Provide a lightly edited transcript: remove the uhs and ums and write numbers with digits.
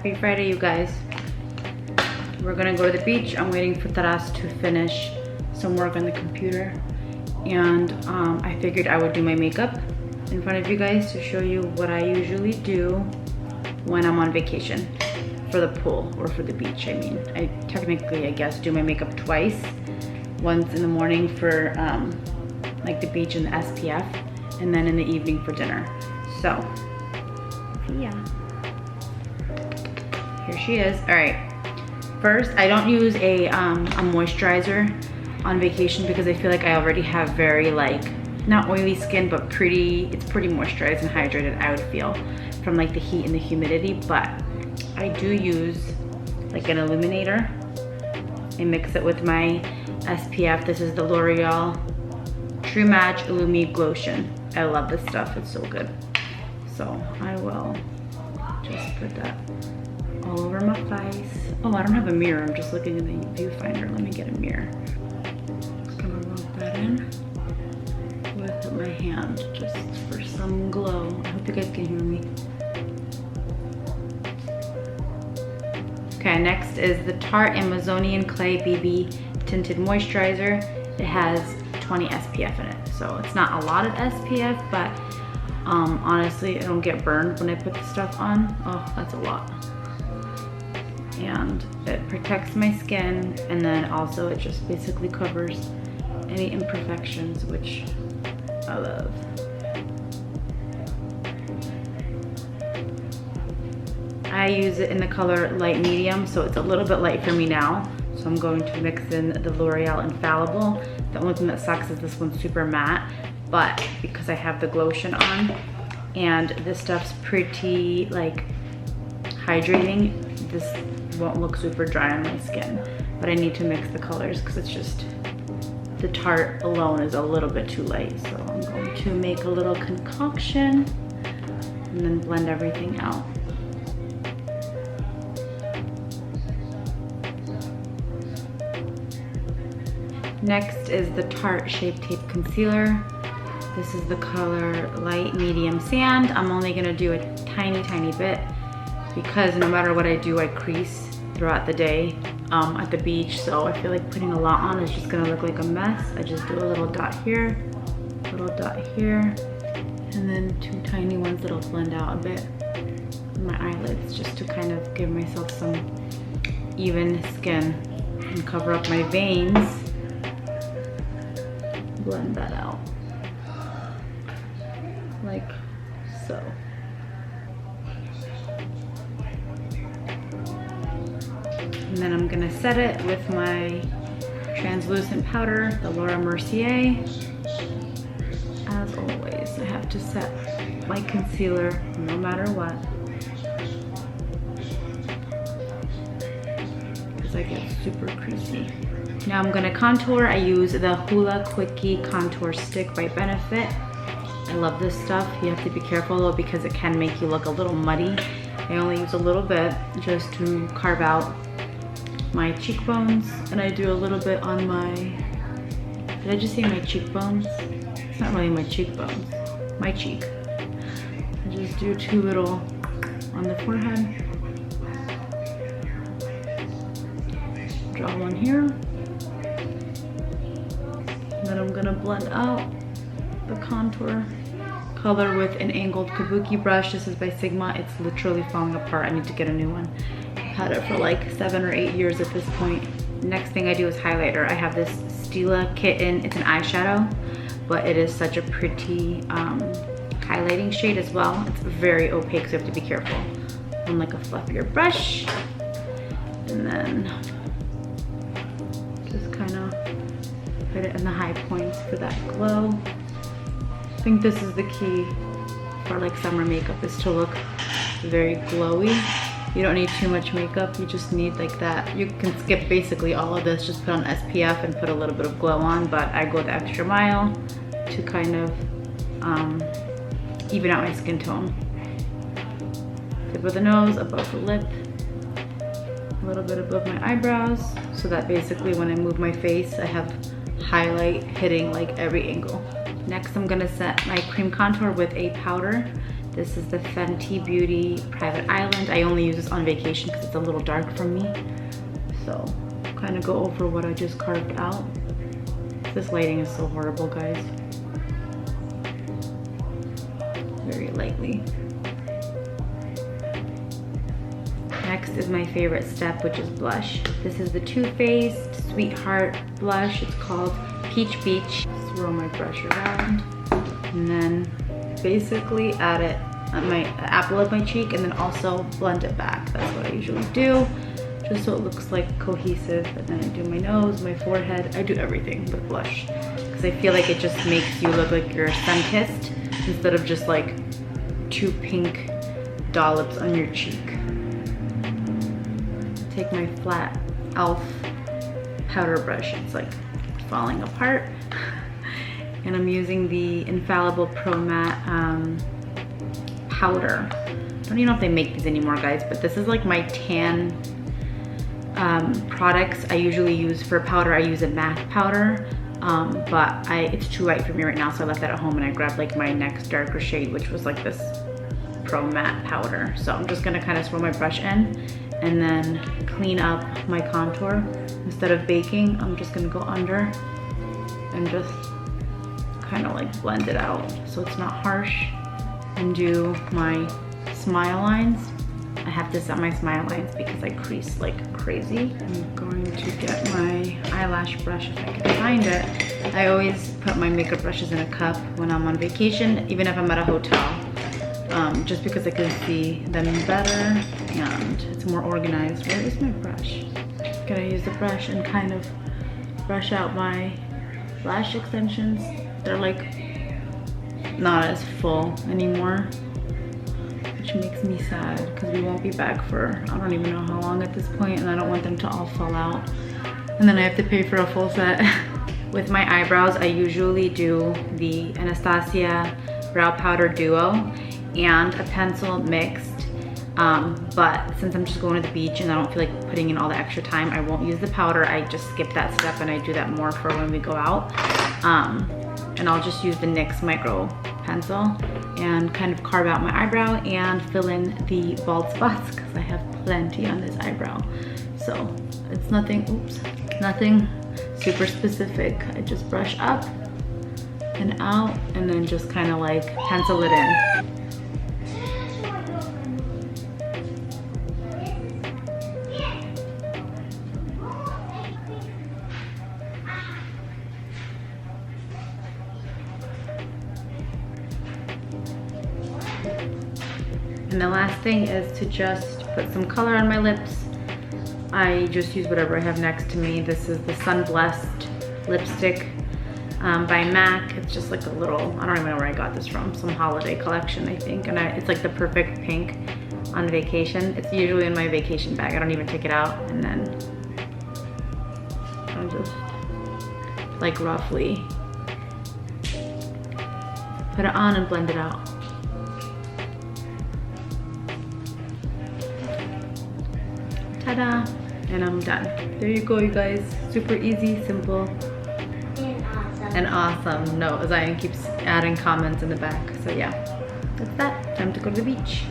Happy Friday, you guys. We're gonna go to the beach. I'm waiting for Taras to finish some work on the computer. And I figured I would do my makeup in front of you guys to show you what I usually do when I'm on vacation. For the pool or for the beach, I mean. I technically, I guess, do my makeup twice. Once in the morning for like the beach and the SPF, and then in the evening for dinner. So, yeah. Here she is. All right. First, I don't use a moisturizer on vacation because I feel like I already have very like, not oily skin, but it's pretty moisturized and hydrated, I would feel, from like the heat and the humidity. But I do use like an illuminator. I mix it with my SPF. This is the L'Oreal True Match Illumi Glotion. I love this stuff, it's so good. So I will just put that all over my face. Oh, I don't have a mirror, I'm just looking in the viewfinder. Let me get a mirror. Just gonna rub that in with my hand just for some glow. I hope you guys can hear me. Okay, next is the Tarte Amazonian Clay BB Tinted Moisturizer. It has 20 SPF in it, so it's not a lot of SPF, but honestly, I don't get burned when I put the stuff on. Oh, that's a lot. And it protects my skin, and then also it just basically covers any imperfections, which I love. I use it in the color light medium, so it's a little bit light for me now. So I'm going to mix in the L'Oreal Infallible. The only thing that sucks is this one's super matte, but because I have the Glotion on, and this stuff's pretty like hydrating, this won't look super dry on my skin. But I need to mix the colors because it's just, the Tarte alone is a little bit too light. So I'm going to make a little concoction and then blend everything out. Next is the Tarte Shape Tape Concealer. This is the color Light Medium Sand. I'm only gonna do a tiny bit because no matter what I do, I crease throughout the day at the beach. So I feel like putting a lot on is just gonna look like a mess. I just do a little dot here, a little dot here, and then two tiny ones that'll blend out a bit on my eyelids just to kind of give myself some even skin and cover up my veins. Blend that out like so. And then I'm gonna set it with my translucent powder, the Laura Mercier. As always, I have to set my concealer no matter what, because I get super creasy. Now I'm gonna contour. I use the Hoola Quickie Contour Stick by Benefit. I love this stuff. You have to be careful though because it can make you look a little muddy. I only use a little bit just to carve out my cheekbones, and I do a little bit on my, did I just say my cheekbones? It's not really my cheekbones, my cheek. I just do two little on the forehead. Draw one here. Then I'm gonna blend out the contour color with an angled kabuki brush. This is by Sigma. It's literally falling apart. I need to get a new one. I've had it for like 7 or 8 years at this point. Next thing I do is highlighter. I have this Stila Kitten. It's an eyeshadow, but it is such a pretty highlighting shade as well. It's very opaque, so you have to be careful. On like a fluffier brush, and then just kind of put it in the high points for that glow. I think this is the key for like summer makeup, is to look very glowy. You don't need too much makeup, you just need like that. You can skip basically all of this, just put on SPF and put a little bit of glow on, but I go the extra mile to kind of even out my skin tone. Tip of the nose, above the lip, a little bit above my eyebrows, so that basically when I move my face, I have highlight hitting like every angle. Next, I'm gonna set my cream contour with a powder. This is the Fenty Beauty Private Island. I only use this on vacation because it's a little dark for me. So kind of go over what I just carved out. This lighting is so horrible, guys. Very lightly. Next is my favorite step, which is blush. This is the Too Faced Sweetheart blush. It's called Peach Beach. Swirl my brush around and then basically add it on my apple of my cheek and then also blend it back. That's what I usually do, just so it looks like cohesive. And then I do my nose, my forehead. I do everything with blush because I feel like it just makes you look like you're sun-kissed instead of just like 2 pink dollops on your cheek. Take my flat e.l.f. powder brush. It's like falling apart. And I'm using the Infallible Pro Matte powder. I don't even know if they make these anymore, guys, but this is like my tan products I usually use for powder. I use a MAC powder, but it's too white for me right now, so I left that at home and I grabbed like my next darker shade, which was like this Pro Matte powder. So I'm just gonna kind of swirl my brush in and then clean up my contour. Instead of baking, I'm just gonna go under and just kind of like blend it out so it's not harsh, and do my smile lines. I have to set my smile lines because I crease like crazy. I'm going to get my eyelash brush if I can find it. I always put my makeup brushes in a cup when I'm on vacation, even if I'm at a hotel, just because I can see them better and it's more organized. Where is my brush? I'm gonna use the brush and kind of brush out my lash extensions. They're like not as full anymore, which makes me sad because we won't be back for I don't even know how long at this point, and I don't want them to all fall out and then I have to pay for a full set. With my eyebrows, I usually do the Anastasia Brow Powder Duo and a pencil mixed, but since I'm just going to the beach and I don't feel like putting in all the extra time, I won't use the powder. I just skip that step and I do that more for when we go out. And I'll just use the NYX micro pencil and kind of carve out my eyebrow and fill in the bald spots because I have plenty on this eyebrow. So it's nothing, nothing super specific. I just brush up and out and then just kind of like pencil it in. And the last thing is to just put some color on my lips. I just use whatever I have next to me. This is the Sun Blessed lipstick by MAC. It's just like a little, I don't even know where I got this from, some holiday collection, I think. And it's like the perfect pink on vacation. It's usually in my vacation bag. I don't even take it out. And then I'll just like roughly put it on and blend it out. Ta-da! And I'm done. There you go, you guys. Super easy, simple, and awesome. No, Zion keeps adding comments in the back. So yeah, that's that. Time to go to the beach.